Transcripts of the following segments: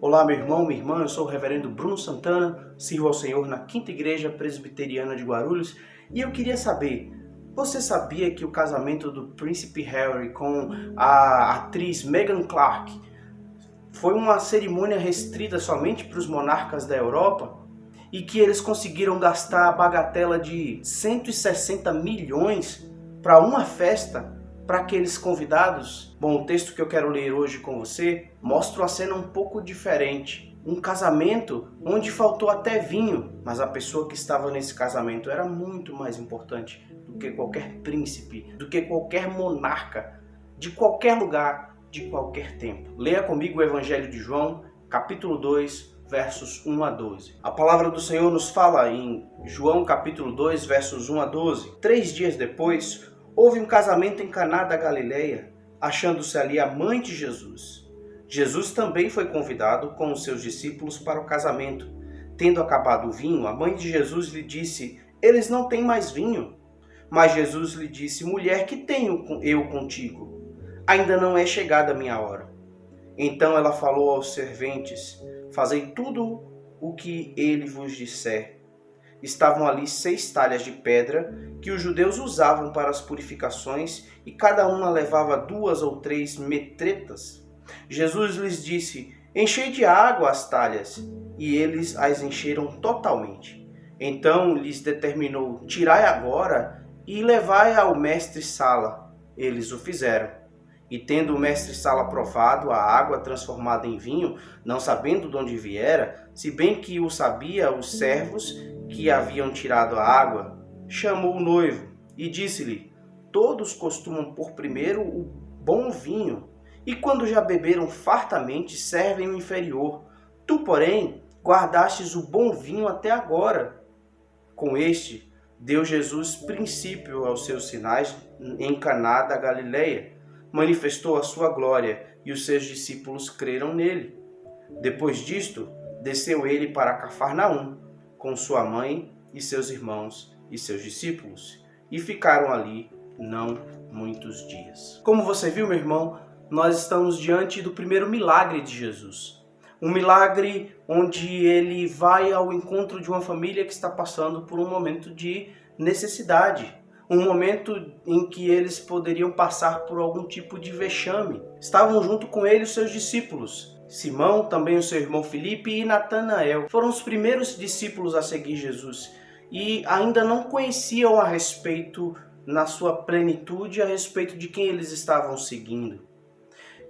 Olá, meu irmão, minha irmã, eu sou o reverendo Bruno Santana, sirvo ao Senhor na Quinta Igreja Presbiteriana de Guarulhos e eu queria saber, você sabia que o casamento do príncipe Harry com a atriz Meghan Clark foi uma cerimônia restrita somente para os monarcas da Europa e que eles conseguiram gastar a bagatela de 160 milhões para uma festa para aqueles convidados? Bom, o texto que eu quero ler hoje com você mostra uma cena um pouco diferente. Um casamento onde faltou até vinho, mas a pessoa que estava nesse casamento era muito mais importante do que qualquer príncipe, do que qualquer monarca, de qualquer lugar, de qualquer tempo. Leia comigo o Evangelho de João, capítulo 2, versos 1 a 12. A palavra do Senhor nos fala em João, capítulo 2, versos 1 a 12. 3 dias depois, houve um casamento em Caná da Galileia, achando-se ali a mãe de Jesus. Jesus também foi convidado com os seus discípulos para o casamento. Tendo acabado o vinho, a mãe de Jesus lhe disse: "Eles não têm mais vinho." Mas Jesus lhe disse: "Mulher, que tenho eu contigo? Ainda não é chegada a minha hora." Então ela falou aos serventes: "Fazei tudo o que ele vos disser." Estavam ali 6 talhas de pedra que os judeus usavam para as purificações e cada uma levava 2 ou 3 metretas. Jesus lhes disse: "Enchei de água as talhas." E eles as encheram totalmente. Então lhes determinou: "Tirai agora e levai ao mestre-sala." Eles o fizeram. E tendo o mestre-sala provado a água transformada em vinho, não sabendo de onde viera, se bem que o sabia os servos que haviam tirado a água, chamou o noivo e disse-lhe: "Todos costumam pôr primeiro o bom vinho, e quando já beberam fartamente, servem o inferior. Tu, porém, guardastes o bom vinho até agora." Com este, deu Jesus princípio aos seus sinais em Caná da Galileia. Manifestou a sua glória e os seus discípulos creram nele. Depois disto, desceu ele para Cafarnaum com sua mãe e seus irmãos e seus discípulos, e ficaram ali não muitos dias. Como você viu, meu irmão, nós estamos diante do primeiro milagre de Jesus. Um milagre onde ele vai ao encontro de uma família que está passando por um momento de necessidade. Um momento em que eles poderiam passar por algum tipo de vexame. Estavam junto com ele os seus discípulos. Simão, também o seu irmão Filipe e Natanael. Foram os primeiros discípulos a seguir Jesus. E ainda não conheciam a respeito, na sua plenitude, a respeito de quem eles estavam seguindo.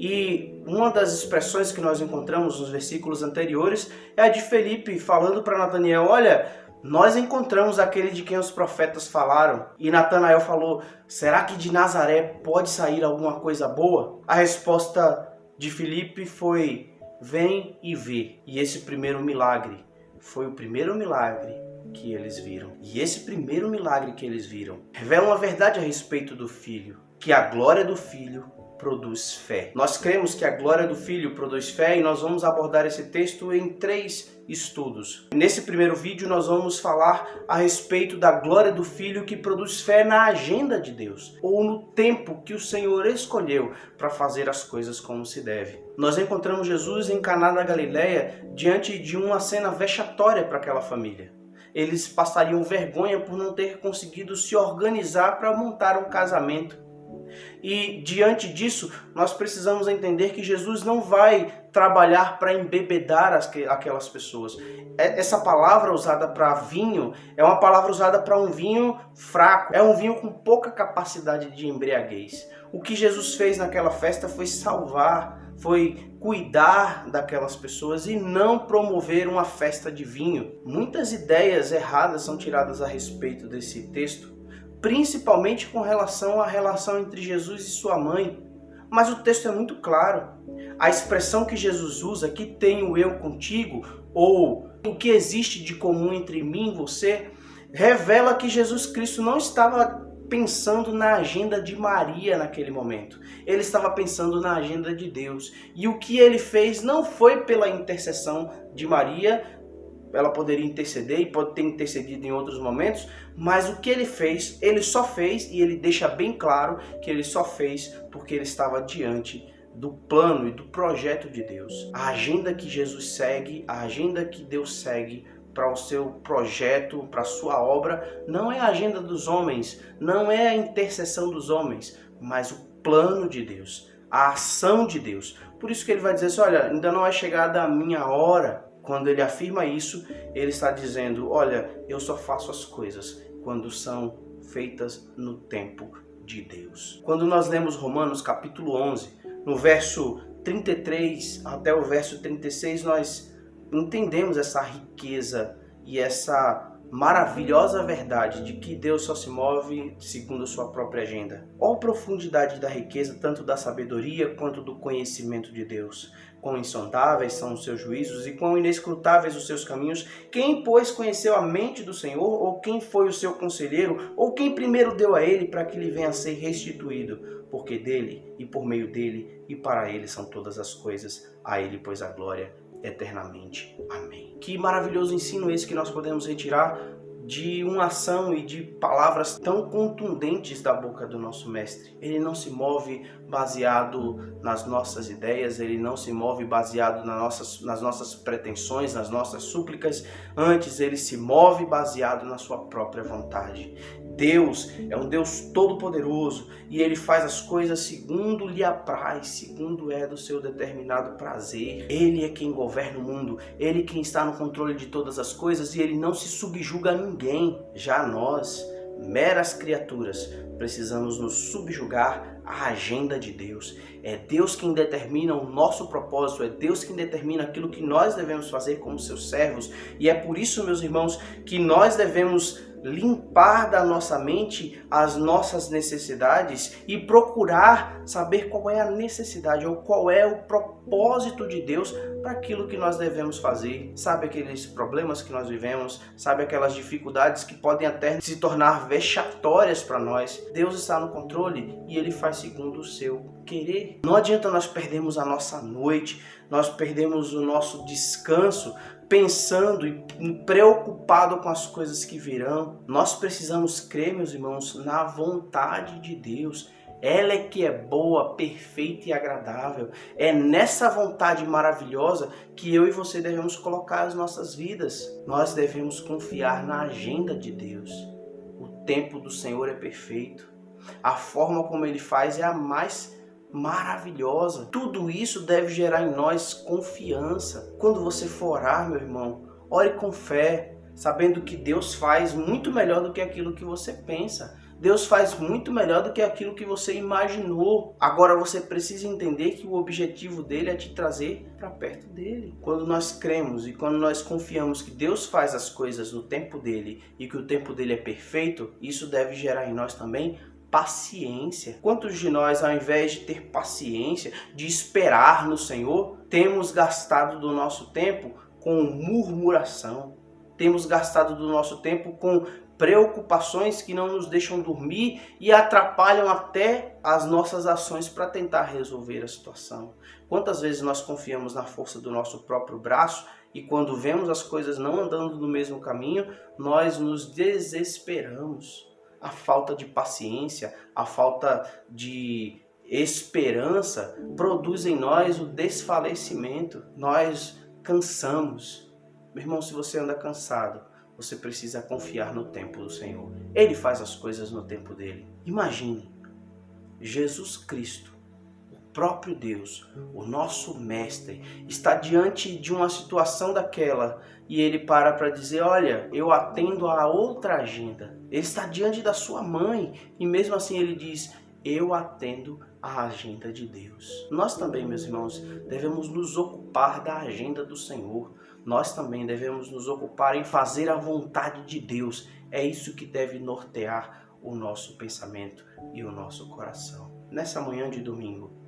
E uma das expressões que nós encontramos nos versículos anteriores é a de Filipe falando para Natanael: "Olha, nós encontramos aquele de quem os profetas falaram." E Natanael falou: "Será que de Nazaré pode sair alguma coisa boa?" A resposta de Filipe foi: "Vem e vê." E esse primeiro milagre foi o primeiro milagre que eles viram. E esse primeiro milagre que eles viram revela uma verdade a respeito do Filho, que a glória do Filho produz fé. Nós cremos que a glória do Filho produz fé e nós vamos abordar esse texto em 3 estudos. Nesse primeiro vídeo nós vamos falar a respeito da glória do Filho que produz fé na agenda de Deus, ou no tempo que o Senhor escolheu para fazer as coisas como se deve. Nós encontramos Jesus em Caná da Galileia diante de uma cena vexatória para aquela família. Eles passariam vergonha por não ter conseguido se organizar para montar um casamento. E diante disso, nós precisamos entender que Jesus não vai trabalhar para embebedar aquelas pessoas. Essa palavra usada para vinho é uma palavra usada para um vinho fraco, é um vinho com pouca capacidade de embriaguez. O que Jesus fez naquela festa foi salvar, foi cuidar daquelas pessoas e não promover uma festa de vinho. Muitas ideias erradas são tiradas a respeito desse texto, principalmente com relação à relação entre Jesus e sua mãe. Mas o texto é muito claro. A expressão que Jesus usa, "que tenho eu contigo", ou "o que existe de comum entre mim e você", revela que Jesus Cristo não estava pensando na agenda de Maria naquele momento. Ele estava pensando na agenda de Deus. E o que ele fez não foi pela intercessão de Maria. Ela poderia interceder e pode ter intercedido em outros momentos, mas o que ele fez, ele só fez, e ele deixa bem claro que ele só fez porque ele estava diante do plano e do projeto de Deus. A agenda que Jesus segue, a agenda que Deus segue para o seu projeto, para a sua obra, não é a agenda dos homens, não é a intercessão dos homens, mas o plano de Deus, a ação de Deus. Por isso que ele vai dizer assim, olha, ainda não é chegada a minha hora. Quando ele afirma isso, ele está dizendo, olha, eu só faço as coisas quando são feitas no tempo de Deus. Quando nós lemos Romanos capítulo 11, no verso 33 até o verso 36, nós entendemos essa riqueza e essa maravilhosa verdade de que Deus só se move segundo a sua própria agenda. Ó profundidade da riqueza, tanto da sabedoria quanto do conhecimento de Deus. Quão insondáveis são os seus juízos e quão inescrutáveis os seus caminhos. Quem, pois, conheceu a mente do Senhor? Ou quem foi o seu conselheiro? Ou quem primeiro deu a ele para que lhe venha a ser restituído? Porque dele, e por meio dele, e para ele são todas as coisas. A ele, pois, a glória eternamente. Amém. Que maravilhoso ensino esse que nós podemos retirar de uma ação e de palavras tão contundentes da boca do nosso mestre. Ele não se move baseado nas nossas ideias, ele não se move baseado nas nossas pretensões, nas nossas súplicas, antes ele se move baseado na sua própria vontade. Deus é um Deus todo-poderoso e ele faz as coisas segundo lhe apraz, segundo é do seu determinado prazer. Ele é quem governa o mundo, ele é quem está no controle de todas as coisas e ele não se subjuga a ninguém. Já nós, meras criaturas, precisamos nos subjugar à agenda de Deus. É Deus quem determina o nosso propósito, é Deus quem determina aquilo que nós devemos fazer como seus servos. E é por isso, meus irmãos, que nós devemos limpar da nossa mente as nossas necessidades e procurar saber qual é a necessidade ou qual é o propósito de Deus para aquilo que nós devemos fazer. Sabe aqueles problemas que nós vivemos, sabe aquelas dificuldades que podem até se tornar vexatórias para nós. Deus está no controle e ele faz segundo o seu querer. Não adianta nós perdermos a nossa noite, nós perdemos o nosso descanso pensando e preocupado com as coisas que virão. Nós precisamos crer, meus irmãos, na vontade de Deus. Ela é que é boa, perfeita e agradável. É nessa vontade maravilhosa que eu e você devemos colocar as nossas vidas. Nós devemos confiar na agenda de Deus. O tempo do Senhor é perfeito. A forma como Ele faz é a mais maravilhosa. Tudo isso deve gerar em nós confiança. Quando você for orar, meu irmão, ore com fé, sabendo que Deus faz muito melhor do que aquilo que você pensa. Deus faz muito melhor do que aquilo que você imaginou. Agora você precisa entender que o objetivo dele é te trazer para perto dele. Quando nós cremos e quando nós confiamos que Deus faz as coisas no tempo dele e que o tempo dele é perfeito, isso deve gerar em nós também paciência. Quantos de nós, ao invés de ter paciência, de esperar no Senhor, temos gastado do nosso tempo com murmuração? Temos gastado do nosso tempo com preocupações que não nos deixam dormir e atrapalham até as nossas ações para tentar resolver a situação. Quantas vezes nós confiamos na força do nosso próprio braço e quando vemos as coisas não andando no mesmo caminho, nós nos desesperamos. A falta de paciência, a falta de esperança produz em nós o desfalecimento. Nós cansamos. Meu irmão, se você anda cansado, você precisa confiar no tempo do Senhor. Ele faz as coisas no tempo dele. Imagine, Jesus Cristo, o próprio Deus, o nosso mestre, está diante de uma situação daquela e ele para dizer, olha, eu atendo a outra agenda. Ele está diante da sua mãe e mesmo assim ele diz, eu atendo a agenda de Deus. Nós também, meus irmãos, devemos nos ocupar da agenda do Senhor. Nós também devemos nos ocupar em fazer a vontade de Deus. É isso que deve nortear o nosso pensamento e o nosso coração. Nessa manhã de domingo,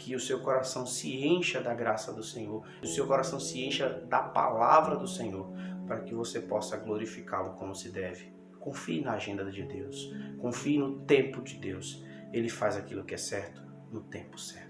que o seu coração se encha da graça do Senhor, que o seu coração se encha da palavra do Senhor, para que você possa glorificá-lo como se deve. Confie na agenda de Deus, confie no tempo de Deus. Ele faz aquilo que é certo no tempo certo.